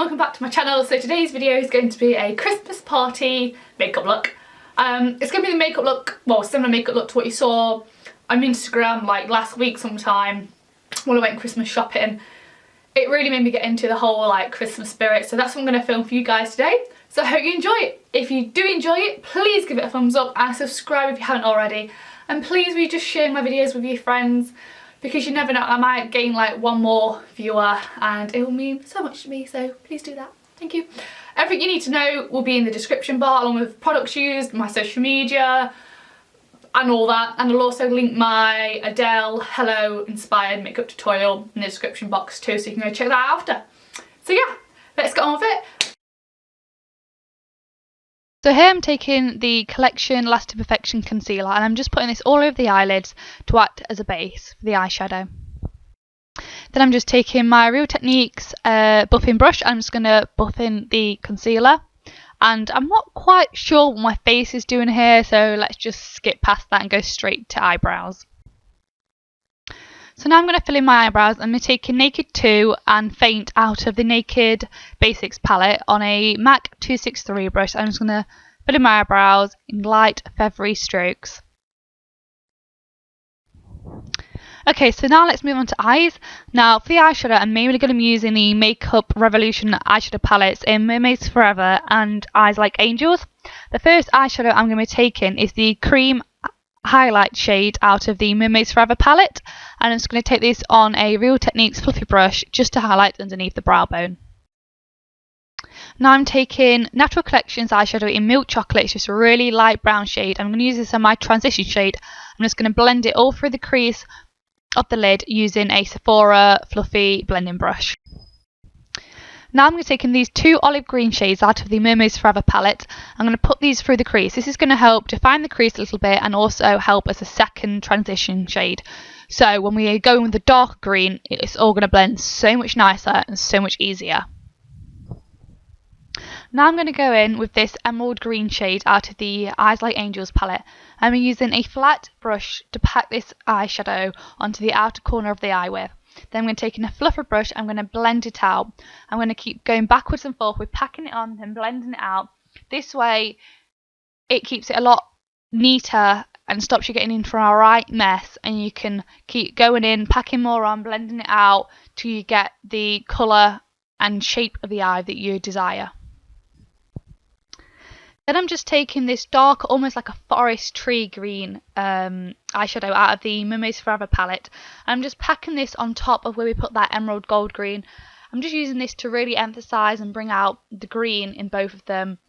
welcome back to my channel. So today's video is going to be a Christmas party makeup look. It's going to be the makeup look, well, similar makeup look to what you saw on Instagram like last week sometime when I went Christmas shopping. It really made me get into the whole like Christmas spirit, so that's what I'm going to film for you guys today. So I hope you enjoy it. If you do enjoy it, please give it a thumbs up and subscribe if you haven't already. And please will you just share my videos with your friends, because you never know, I might gain like one more viewer and it will mean so much to me, so please do that. Thank you. Everything you need to know will be in the description bar, along with products used, my social media and all that, and I'll also link my Adele Hello inspired makeup tutorial in the description box too, so you can go check that out after. So yeah, let's get on with it. So here I'm taking the Collection Last to Perfection concealer and I'm just putting this all over the eyelids to act as a base for the eyeshadow. Then I'm just taking my Real Techniques buffing brush. I'm just going to buff in the concealer, and I'm not quite sure what my face is doing here, so let's just skip past that and go straight to eyebrows. So now I'm going to fill in my eyebrows. I'm going to take Naked 2 and Faint out of the Naked Basics palette on a MAC 263 brush. I'm just going to fill in my eyebrows in light feathery strokes. Okay, so now let's move on to eyes. Now for the eyeshadow, I'm mainly going to be using the Makeup Revolution Eyeshadow palettes in Mermaids Forever and Eyes Like Angels. The first eyeshadow I'm going to be taking is the Cream highlight shade out of the Mermaids Forever palette, and I'm just going to take this on a Real Techniques fluffy brush just to highlight underneath the brow bone. Now I'm taking Natural Collections eyeshadow in Milk Chocolate. It's just a really light brown shade. I'm going to use this on my transition shade. I'm just going to blend it all through the crease of the lid using a Sephora fluffy blending brush. Now I'm going to take in these two olive green shades out of the Mermaids Forever palette. I'm going to put these through the crease. This is going to help define the crease a little bit and also help as a second transition shade. So when we go in with the dark green, it's all going to blend so much nicer and so much easier. Now I'm going to go in with this emerald green shade out of the Eyes Like Angels palette. I'm using a flat brush to pack this eyeshadow onto the outer corner of the eye with. Then I'm going to take in a fluffer brush, I'm going to blend it out. I'm going to keep going backwards and forth with packing it on and blending it out. This way it keeps it a lot neater and stops you getting into a right mess, and you can keep going in, packing more on, blending it out till you get the colour and shape of the eye that you desire. Then I'm just taking this dark, almost like a forest tree green eyeshadow out of the Mermaids Forever palette. I'm just packing this on top of where we put that emerald gold green. I'm just using this to really emphasise and bring out the green in both of them,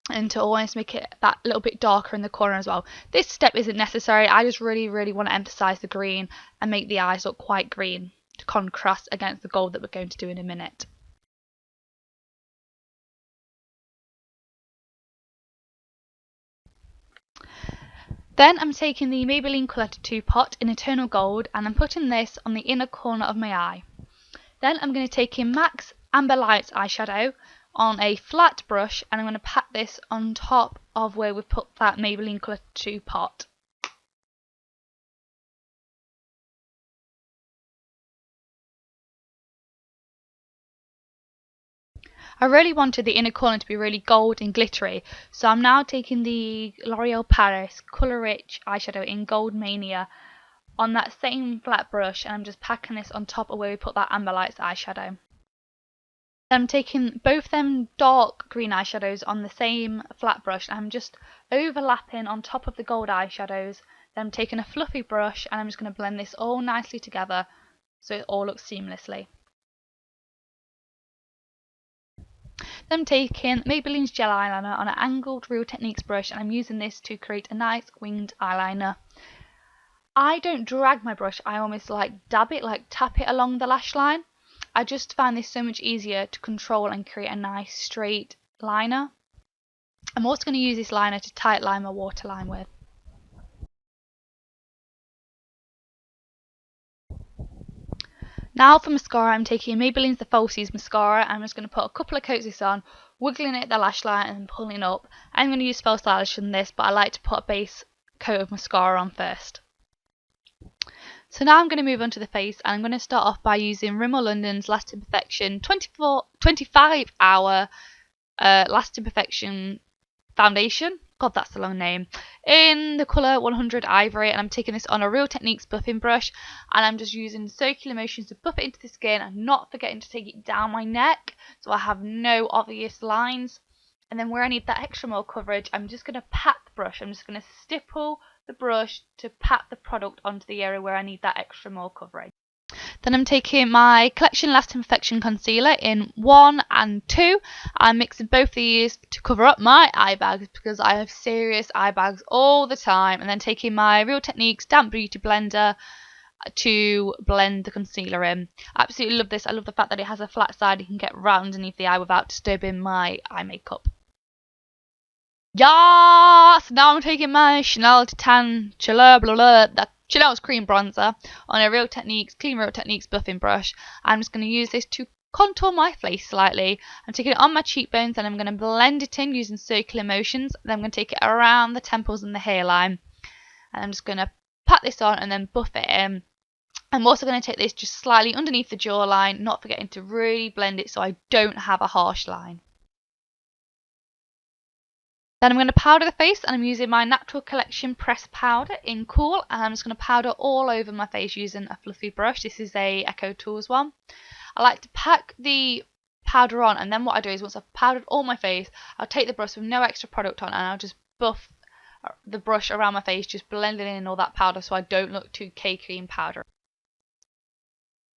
and to always make it that little bit darker in the corner as well. This step isn't necessary. I just really want to emphasise the green and make the eyes look quite green to contrast against the gold that we're going to do in a minute. Then I'm taking the Maybelline Collector 2 pot in Eternal Gold and I'm putting this on the inner corner of my eye. Then I'm going to take in MAC's Amber Lights eyeshadow on a flat brush and I'm going to pat this on top of where we've put that Maybelline Collector 2 pot. I really wanted the inner corner to be really gold and glittery, so I'm now taking the L'Oreal Paris Colour Rich eyeshadow in Gold Mania on that same flat brush, and I'm just packing this on top of where we put that Amber Lights eyeshadow. Then I'm taking both them dark green eyeshadows on the same flat brush, and I'm just overlapping on top of the gold eyeshadows. Then I'm taking a fluffy brush and I'm just going to blend this all nicely together so it all looks seamlessly. Then I'm taking Maybelline's gel eyeliner on an angled Real Techniques brush, and I'm using this to create a nice winged eyeliner. I don't drag my brush, I almost like dab it, like tap it along the lash line. I just find this so much easier to control and create a nice straight liner. I'm also going to use this liner to tight line my waterline with. Now for mascara, I'm taking Maybelline's The Falsies mascara. I'm just going to put a couple of coats of this on, wiggling it at the lash line and pulling up. I'm going to use false eyelash in this, but I like to put a base coat of mascara on first. So now I'm going to move on to the face, and I'm going to start off by using Rimmel London's Lasting Perfection 25 hour Lasting Perfection foundation. God, that's a long name. In the colour 100 Ivory, and I'm taking this on a Real Techniques buffing brush, and I'm just using circular motions to buff it into the skin and not forgetting to take it down my neck so I have no obvious lines. And then where I need that extra more coverage, I'm just going to pat the brush. I'm just going to stipple the brush to pat the product onto the area where I need that extra more coverage. Then I'm taking my Collection Lasting Perfection Concealer in 1 and 2. I'm mixing both these to cover up my eye bags because I have serious eye bags all the time. And then taking my Real Techniques Damp Beauty Blender to blend the concealer in. I absolutely love this. I love the fact that it has a flat side. You can get right underneath the eye without disturbing my eye makeup. Yes! Now I'm taking my Chanel that Chanel's cream bronzer on a Real Techniques, Clean Real Techniques buffing brush. I'm just going to use this to contour my face slightly. I'm taking it on my cheekbones and I'm going to blend it in using circular motions. Then I'm going to take it around the temples and the hairline. And I'm just going to pat this on and then buff it in. I'm also going to take this just slightly underneath the jawline, not forgetting to really blend it so I don't have a harsh line. Then I'm going to powder the face, and I'm using my Natural Collection Press Powder in Cool, and I'm just going to powder all over my face using a fluffy brush. This is a Echo Tools one. I like to pack the powder on, and then what I do is once I've powdered all my face, I'll take the brush with no extra product on and I'll just buff the brush around my face, just blending in all that powder so I don't look too cakey and powdery.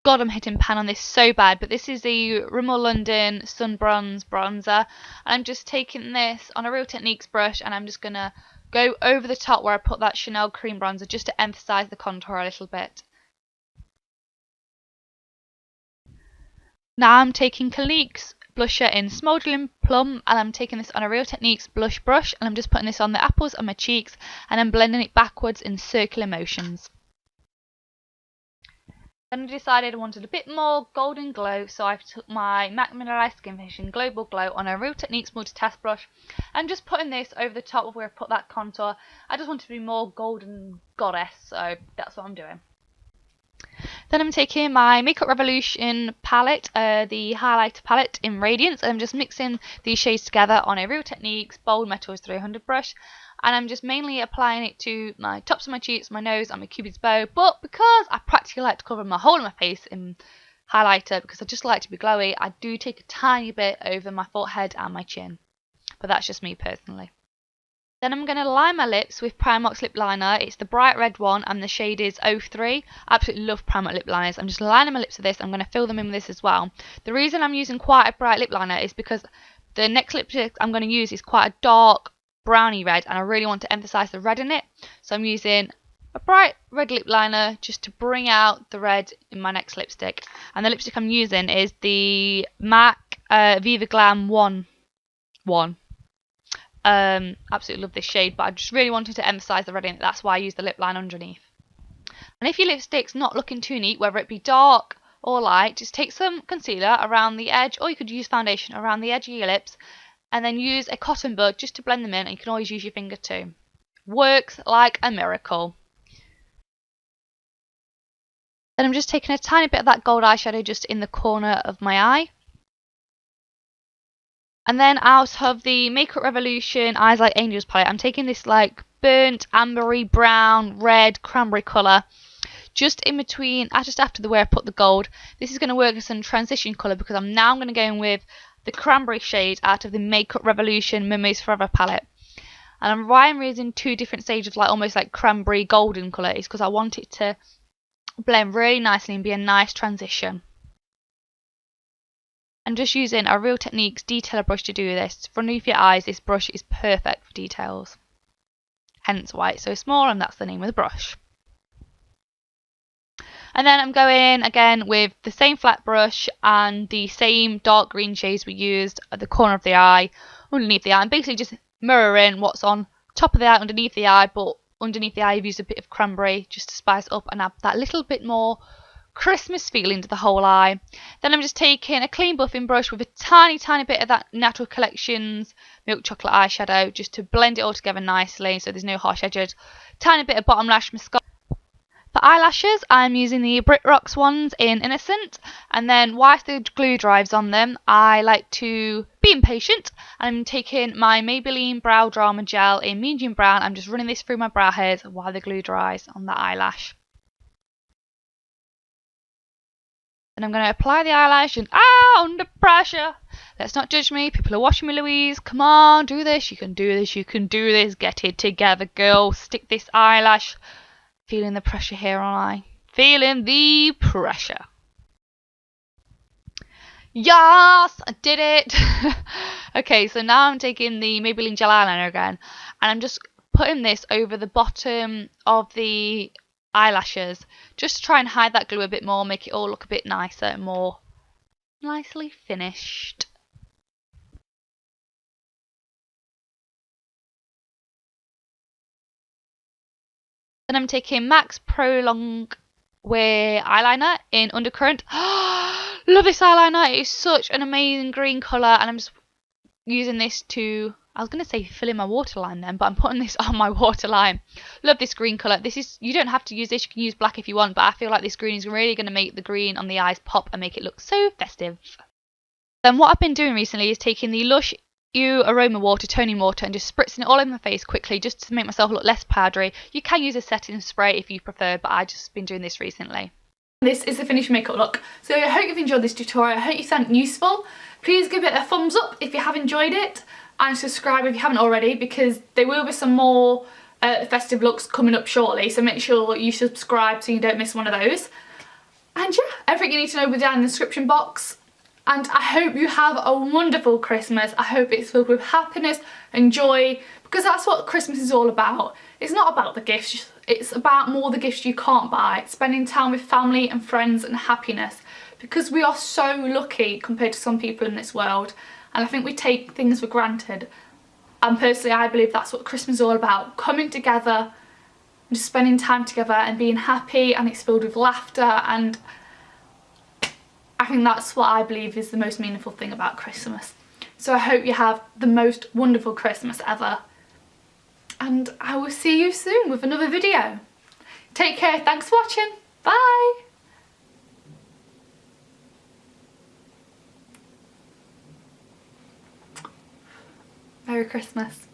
God, I'm hitting pan on this so bad, but this is the Rimmel London Sun Bronze Bronzer, and I'm just taking this on a Real Techniques brush and I'm just going to go over the top where I put that Chanel cream bronzer just to emphasise the contour a little bit. Now I'm taking Clinique's blusher in Smouldering Plum, and I'm taking this on a Real Techniques blush brush, and I'm just putting this on the apples of my cheeks and I'm blending it backwards in circular motions. Then I decided I wanted a bit more golden glow, so I took my MAC Mineralized Skin Foundation Global Glow on a Real Techniques multitask brush and just putting this over the top of where I put that contour. I just wanted to be more golden goddess, so that's what I'm doing. Then I'm taking my Makeup Revolution palette, the highlighter palette in Radiance, and I'm just mixing these shades together on a Real Techniques Bold Metals 300 brush. And I'm just mainly applying it to my tops of my cheeks, my nose and my cupid's bow, but because I practically like to cover my whole of my face in highlighter because I just like to be glowy, I do take a tiny bit over my forehead and my chin, but that's just me personally. Then I'm going to line my lips with Primark's lip liner. It's the bright red one and the shade is 03. I absolutely love Primark lip liners. I'm just lining my lips with this. I'm going to fill them in with this as well. The reason I'm using quite a bright lip liner is because the next lipstick I'm going to use is quite a dark browny red and I really want to emphasize the red in it, so I'm using a bright red lip liner just to bring out the red in my next lipstick. And the lipstick I'm using is the MAC Viva Glam 1. Absolutely love this shade, but I just really wanted to emphasize the red in it, that's why I use the lip line underneath. And if your lipstick's not looking too neat, whether it be dark or light, just take some concealer around the edge, or you could use foundation around the edge of your lips and then use a cotton bud just to blend them in, and you can always use your finger too. Works like a miracle. Then I'm just taking a tiny bit of that gold eyeshadow just in the corner of my eye. And then out of the Makeup Revolution Eyes Like Angels palette, I'm taking this like burnt, ambery, brown, red, cranberry colour just in between, just after where I put the gold. This is going to work as a transition colour because I'm now going to go in with the cranberry shade out of the Makeup Revolution Mermainds Forever palette. And why I'm using two different shades of like almost like cranberry golden colour is because I want it to blend really nicely and be a nice transition. I'm just using a Real Techniques detailer brush to do this. For underneath your eyes, this brush is perfect for details. Hence why it's so small, and that's the name of the brush. And then I'm going again with the same flat brush and the same dark green shades we used at the corner of the eye, underneath the eye. I'm basically just mirroring what's on top of the eye, underneath the eye, but underneath the eye I've used a bit of cranberry just to spice up and add that little bit more Christmas feeling to the whole eye. Then I'm just taking a clean buffing brush with a tiny bit of that Natural Collections Milk Chocolate eyeshadow just to blend it all together nicely so there's no harsh edges. Tiny bit of bottom lash mascara. For eyelashes, I'm using the Brit Rocks ones in Innocent, and then whilst the glue dries on them, I like to be impatient. I'm taking my Maybelline Brow Drama Gel in medium brown. I'm just running this through my brow hairs while the glue dries on the eyelash. And I'm going to apply the eyelash and under pressure. Let's not judge me. People are watching me, Louise. Come on, do this. You can do this. You can do this. Get it together, girl. Stick this eyelash. Feeling the pressure here, aren't I? Feeling the pressure. Yes, I did it. Okay, so now I'm taking the Maybelline gel eyeliner again, and I'm just putting this over the bottom of the eyelashes, just to try and hide that glue a bit more, make it all look a bit nicer and more nicely finished. Then I'm taking MAC's Prolongwear eyeliner in Undercurrent. Love this eyeliner. It is such an amazing green colour, and I'm just using this to, I was going to say fill in my waterline then, but I'm putting this on my waterline. Love this green colour. This is, you don't have to use this, you can use black if you want, but I feel like this green is really going to make the green on the eyes pop and make it look so festive. Then what I've been doing recently is taking the Lush Aroma Water, toning water, and just spritzing it all in my face quickly just to make myself look less powdery. You can use a setting spray if you prefer, but I've just been doing this recently. This is the finished makeup look. So I hope you've enjoyed this tutorial. I hope you found it useful. Please give it a thumbs up if you have enjoyed it, and subscribe if you haven't already, because there will be some more festive looks coming up shortly, so make sure you subscribe so you don't miss one of those. And yeah, everything you need to know will be down in the description box. And I hope you have a wonderful Christmas. I hope it's filled with happiness and joy, because that's what Christmas is all about. It's not about the gifts, it's about more the gifts you can't buy. Spending time with family and friends and happiness, because we are so lucky compared to some people in this world, and I think we take things for granted. And personally, I believe that's what Christmas is all about. Coming together, just spending time together and being happy, and it's filled with laughter, and I think that's what I believe is the most meaningful thing about Christmas. So I hope you have the most wonderful Christmas ever. And I will see you soon with another video. Take care, thanks for watching, bye! Merry Christmas.